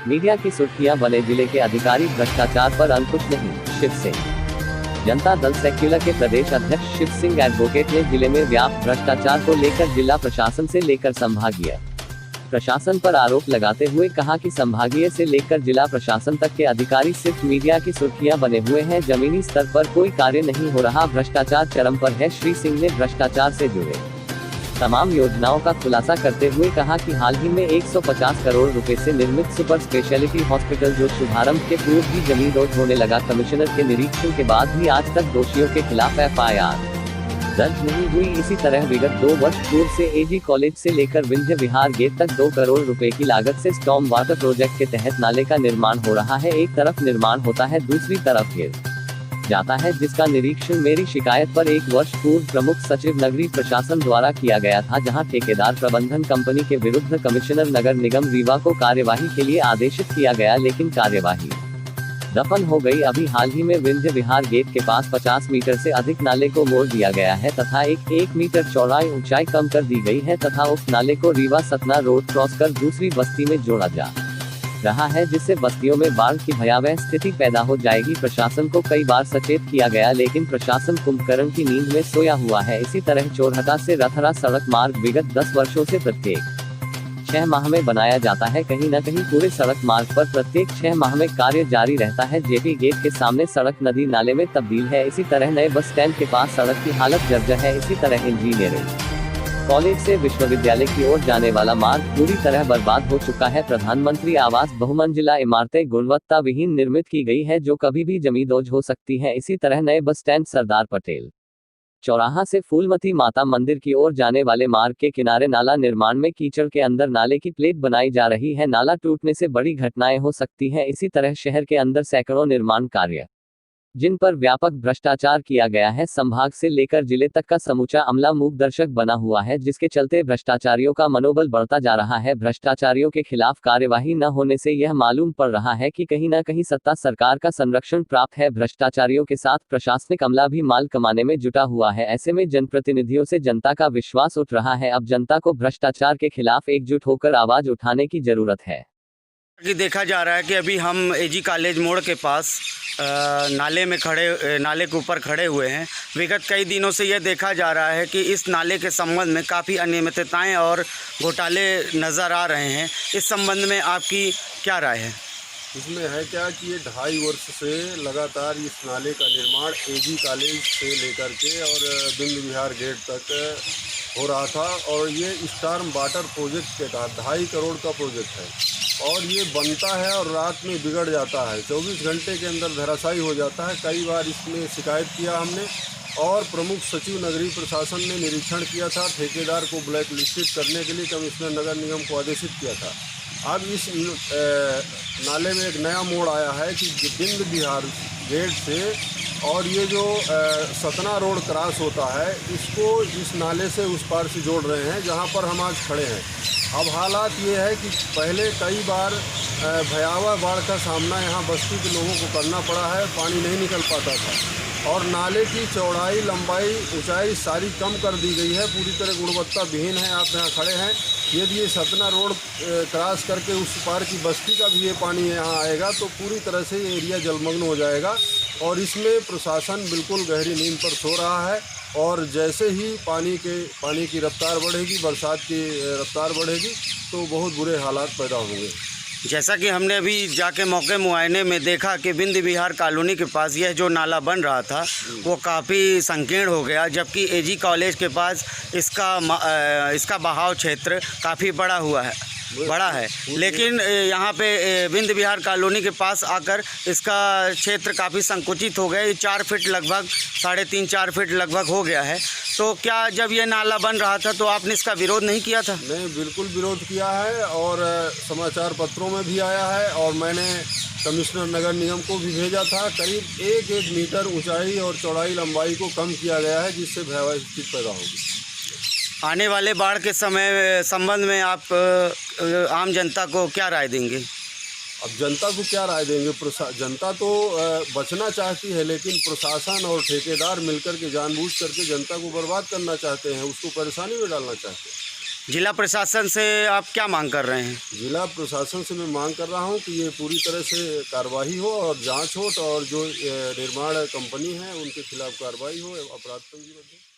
Media की सुर्खियां बने, जिले के अधिकारी भ्रष्टाचार पर अंकुश नहीं। शिव सिंह। जनता दल सेक्युलर के प्रदेश अध्यक्ष शिव सिंह एडवोकेट ने जिले में व्याप्त भ्रष्टाचार को लेकर जिला प्रशासन से लेकर संभागीय प्रशासन पर आरोप लगाते हुए कहा कि संभागीय से लेकर जिला प्रशासन तक के अधिकारी सिर्फ मीडिया की सुर्खियां बने हुए हैं, जमीनी स्तर पर कोई कार्य नहीं हो रहा, भ्रष्टाचार चरम पर है। श्री सिंह ने भ्रष्टाचार से जुड़े तमाम योजनाओं का खुलासा करते हुए कहा कि हाल ही में 150 करोड़ रुपए से निर्मित सुपर स्पेशलिटी हॉस्पिटल जो शुभारंभ के पूर्व ही जमींदोज होने लगा, कमिश्नर के निरीक्षण के बाद भी आज तक दोषियों के खिलाफ FIR दर्ज नहीं हुई। इसी तरह विगत 2 वर्ष पूर्व से AG कॉलेज से लेकर विंध्य विहार गेट तक 2 करोड़ रुपए की लागत से स्टॉर्म वाटर प्रोजेक्ट के तहत नाले का निर्माण हो रहा है। एक तरफ निर्माण होता है, दूसरी तरफ गिर जाता है, जिसका निरीक्षण मेरी शिकायत पर 1 वर्ष पूर्व प्रमुख सचिव नगरीय प्रशासन द्वारा किया गया था, जहां ठेकेदार प्रबंधन कंपनी के विरुद्ध कमिश्नर नगर निगम रीवा को कार्यवाही के लिए आदेशित किया गया, लेकिन कार्यवाही दफन हो गई। अभी हाल ही में विंध्य विहार गेट के पास 50 मीटर से अधिक नाले को मोड़ दिया गया है तथा 1 मीटर चौड़ाई ऊंचाई कम कर दी गई है तथा उस नाले को रीवा सतना रोड क्रॉस कर दूसरी बस्ती में जोड़ा जा रहा है, जिससे बस्तियों में बाढ़ की भयावह स्थिति पैदा हो जाएगी। प्रशासन को कई बार सचेत किया गया, लेकिन प्रशासन कुंभकर्ण की नींद में सोया हुआ है। इसी तरह चोरहटा से रथरा सड़क मार्ग विगत 10 वर्षों से प्रत्येक 6 माह में बनाया जाता है। कहीं न कहीं पूरे सड़क मार्ग पर प्रत्येक 6 माह में कार्य जारी रहता है। JP गेट के सामने सड़क नदी नाले में तब्दील है। इसी तरह नए बस स्टैंड के पास सड़क की हालत जर्जर है। इसी तरह इंजीनियरिंग कॉलेज से विश्वविद्यालय की ओर जाने वाला मार्ग पूरी तरह बर्बाद हो चुका है। प्रधानमंत्री आवास बहुमंजिला इमारतें गुणवत्ता विहीन निर्मित की गई है, जो कभी भी जमींदोज हो सकती हैं। इसी तरह नए बस स्टैंड सरदार पटेल चौराहा से फूलमती माता मंदिर की ओर जाने वाले मार्ग के किनारे नाला निर्माण में कीचड़ के अंदर नाले की प्लेट बनाई जा रही है। नाला टूटने से बड़ी घटनाएं हो सकती हैं। इसी तरह शहर के अंदर सैकड़ों निर्माण कार्य जिन पर व्यापक भ्रष्टाचार किया गया है, संभाग से लेकर जिले तक का समूचा अमला मूक दर्शक बना हुआ है, जिसके चलते भ्रष्टाचारियों का मनोबल बढ़ता जा रहा है। भ्रष्टाचारियों के खिलाफ कार्यवाही न होने से यह मालूम पड़ रहा है कि कहीं न कहीं सत्ता सरकार का संरक्षण प्राप्त है। भ्रष्टाचारियों के साथ प्रशासनिक अमला भी माल कमाने में जुटा हुआ है। ऐसे में जनप्रतिनिधियों से जनता का विश्वास उठ रहा है। अब जनता को भ्रष्टाचार के खिलाफ एकजुट होकर आवाज उठाने की जरूरत है। देखा जा रहा है कि अभी हम AG कॉलेज मोड़ के पास नाले के ऊपर खड़े हुए हैं। विगत कई दिनों से यह देखा जा रहा है कि इस नाले के संबंध में काफ़ी अनियमितताएं और घोटाले नज़र आ रहे हैं। इस संबंध में आपकी क्या राय है? इसमें है क्या कि ये 2.5 वर्ष से लगातार इस नाले का निर्माण AG कॉलेज से लेकर के और विंध्य विहार गेट तक हो रहा था, और ये स्टॉर्म वाटर प्रोजेक्ट के तहत 2.5 करोड़ का प्रोजेक्ट है, और ये बनता है और रात में बिगड़ जाता है, 24 घंटे के अंदर धराशायी हो जाता है। कई बार इसमें शिकायत किया हमने, और प्रमुख सचिव नगरीय प्रशासन ने निरीक्षण किया था। ठेकेदार को ब्लैक लिस्टेड करने के लिए कमिश्नर नगर निगम को आदेशित किया था। अब इस नाले में एक नया मोड़ आया है कि विंध्य विहार गेट से और ये जो सतना रोड क्रॉस होता है, इसको इस नाले से उस पार से जोड़ रहे हैं, जहाँ पर हम आज खड़े हैं। अब हालात ये है कि पहले कई बार भयावह बाढ़ का सामना यहाँ बस्ती के लोगों को करना पड़ा है, पानी नहीं निकल पाता था, और नाले की चौड़ाई, लंबाई, ऊंचाई सारी कम कर दी गई है, पूरी तरह गुणवत्ता विहीन है। आप यहाँ खड़े हैं, यदि ये सतना रोड क्रॉस करके उस पार की बस्ती का भी ये पानी यहाँ आएगा तो पूरी तरह से ये एरिया जलमग्न हो जाएगा, और इसमें प्रशासन बिल्कुल गहरी नींद पर सो रहा है। और जैसे ही पानी की रफ्तार बढ़ेगी, बरसात की रफ्तार बढ़ेगी, तो बहुत बुरे हालात पैदा होंगे। जैसा कि हमने अभी जाके मौके मुआयने में देखा कि विंध्य विहार कॉलोनी के पास यह जो नाला बन रहा था वो काफ़ी संकीर्ण हो गया, जबकि AG कॉलेज के पास इसका बहाव क्षेत्र काफ़ी बड़ा है, लेकिन यहाँ पे विंध्य विहार कॉलोनी के पास आकर इसका क्षेत्र काफ़ी संकुचित हो गया। ये 4 फीट लगभग 3.5-4 फीट लगभग हो गया है। तो क्या जब ये नाला बन रहा था तो आपने इसका विरोध नहीं किया था? नहीं, बिल्कुल विरोध किया है, और समाचार पत्रों में भी आया है, और मैंने कमिश्नर नगर निगम को भी भेजा था। करीब 1-1 मीटर ऊंचाई और चौड़ाई लंबाई को कम किया गया है, जिससे भयावह स्थिति पैदा होगी। आने वाले बाढ़ के संबंध में आप आम जनता को क्या राय देंगे? अब जनता को क्या राय देंगे? जनता तो बचना चाहती है, लेकिन प्रशासन और ठेकेदार मिलकर के जानबूझ करके जनता को बर्बाद करना चाहते हैं, उसको परेशानी में डालना चाहते हैं। जिला प्रशासन से आप क्या मांग कर रहे हैं? जिला प्रशासन से मैं मांग कर रहा हूँ कि ये पूरी तरह से कार्रवाई हो और जांच हो और जो निर्माण कंपनी है उनके खिलाफ कार्रवाई हो, अपराध पंजीबद्ध हो।